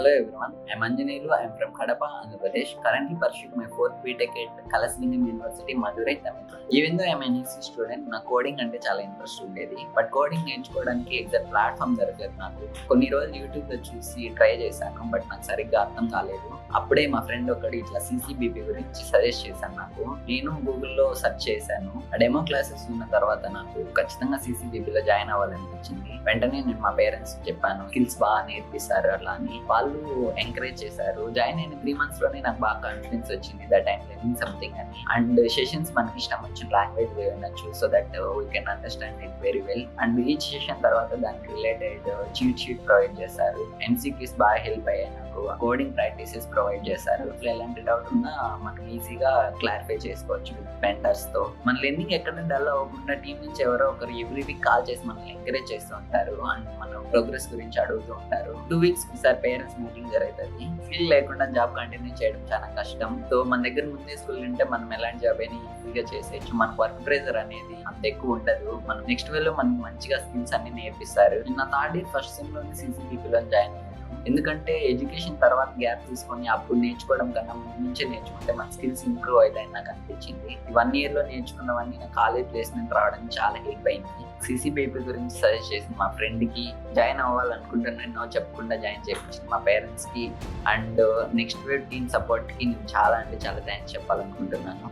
Hello everyone, I'm Anjineyulu. I'm from Kadapa, Andhra Pradesh. Currently pursuing my 4th B.Tech at Kalasalingam University, Madurai, Tamil Nadu. Even though I'm an ECE student, నా coding అంటే చాలా interest ఉండేది. But coding నేర్చుకోవడానికి exact platform దొరకలేదు నాకు. కొన్ని రోజులు యూట్యూబ్లో చూసి ట్రై చేశాను, బట్ నాకు సరిగ్గా అర్థం కాలేదు. అప్పుడే మా ఫ్రెండ్ ఒకటి ఇట్లా CCBP గురించి సజెస్ట్ చేశాను నాకు. నేను గూగుల్లో సెర్చ్ చేశాను. ఆ డెమో క్లాసెస్ ఉన్న తర్వాత నాకు ఖచ్చితంగా CCBPలో జాయిన్ అవ్వాలనిపించింది. వెంటనే నేను మా పేరెంట్స్ చెప్పాను, స్కిల్స్ బాగా నేర్పిస్తారు అట్లా అని. వాళ్ళు ఎంకరేజ్ చేశారు. జాయిన్ అయిన 3 months లోనే నాకు బాగా కాన్ఫిడెన్స్ వచ్చింది దట్ ఐమ్ లెర్నింగ్ సంథింగ్ అని. అండ్ సెషన్స్ మనకి ఇష్టం వచ్చిన లాంగ్వేజ్ వినొచ్చు, so that we can understand it very well. And each session తర్వాత దానికి రిలేటెడ్ చీట్ షీట్ ప్రొవైడ్ చేశారు. MCQs బాగా హెల్ప్ అయ్యాయి నాకు. కోడింగ్ ప్రాక్టీసెస్ ప్రొవైడ్ చేశారు. ఎలాంటి డౌట్ ఉన్నా మనం ఈజీగా క్లారిఫై చేసుకోవచ్చు విత్ మెంటర్స్ తో. మన లెర్నింగ్ ఎక్కడ డల్ అవ్వకుండా టీం నుంచి ఎవరో ఒకరు ఎవ్రీ వీక్ కాల్ చేసి మనల్ని ఎంకరేజ్ చేస్తూ ఉంటారు అండ్ మన ప్రోగ్రెస్ గురించి అడుగుతూ ఉంటారు. 2 weeks సార్ పేరెంట్స్ మీటింగ్ జరుగుతుంది. స్కిల్ లేకుండా జాబ్ కంటిన్యూ చేయడం చాలా కష్టం. సో మన దగ్గర ముందే స్కూల్ ఉంటే మనం ఎలాంటి జాబ్ అయినా ఈజీగా చేసేయచ్చు. మన వర్క్ ప్రెజర్ అనేది అంత ఎక్కువ ఉండదు. మనం నెక్స్ట్ వేలో మనకి మంచిగా స్కిల్స్ అన్ని నేర్పిస్తారు. నా 3rd year ఫస్ట్ సెమ్ లోనే CCBPలో జాయిన్ అయ్యాను. ఎందుకంటే ఎడ్యుకేషన్ తర్వాత గ్యాప్ తీసుకొని అప్పుడు నేర్చుకోవడం కన్నా ముందు నుంచే నేర్చుకుంటే మన స్కిల్స్ ఇంప్రూవ్ అవుతాయని నాకు అనిపించింది. 1 year లో నేర్చుకున్నవన్నీ నా కాలేజ్ ప్లేస్మెంట్ రావడానికి చాలా హెల్ప్ అయింది. CCBP గురించి సజెస్ట్ చేసిన మా ఫ్రెండ్కి, జాయిన్ అవ్వాలనుకుంటున్నానో చెప్పకుండా జాయిన్ చేయించిన మా పేరెంట్స్కి అండ్ నెక్స్ట్ వేవ్ టీమ్ సపోర్ట్కి నేను చాలా థ్యాంక్స్ చెప్పాలనుకుంటున్నాను.